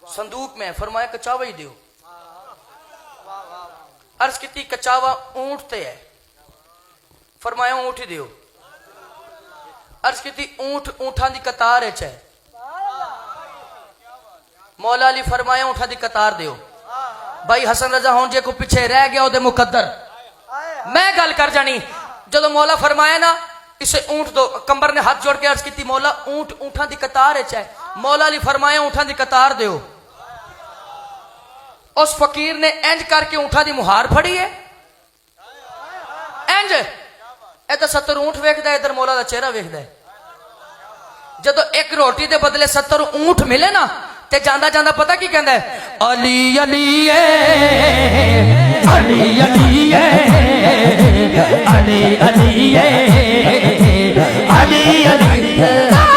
संदूक में। फरमाया कचावा ही दियो। अर्ज की कचावा ऊंट ते है। फरमाया ऊंट ही दियो। अर्ज की ऊंट ऊंठा दी कतार है। मौला अली फरमाया ऊंठा दी कतार दियो। भाई हसन रजा हों जे को पीछे रह गया ओदे मुकद्दर मैं गल कर जानी। जो मौला फरमाया ना इसे ऊंट दो, कंबर ने हाथ जोड़ के अर्ज की मौला ऊंट ऊंठा दी कतार है। मौला अली फरमाया ऊंठा दी कतार दियो। उस फकीर ने इंज करके ऊंठा दी मुहार फड़ी है। इंज इधर 70 ऊंट वेखदा है, इधर मौला दा चेहरा वेखदा है। जदों एक रोटी दे बदले 70 ऊंट मिले ना ते जांदा जांदा पता की कहंदा है, अली अली अली अली अली अली अली अली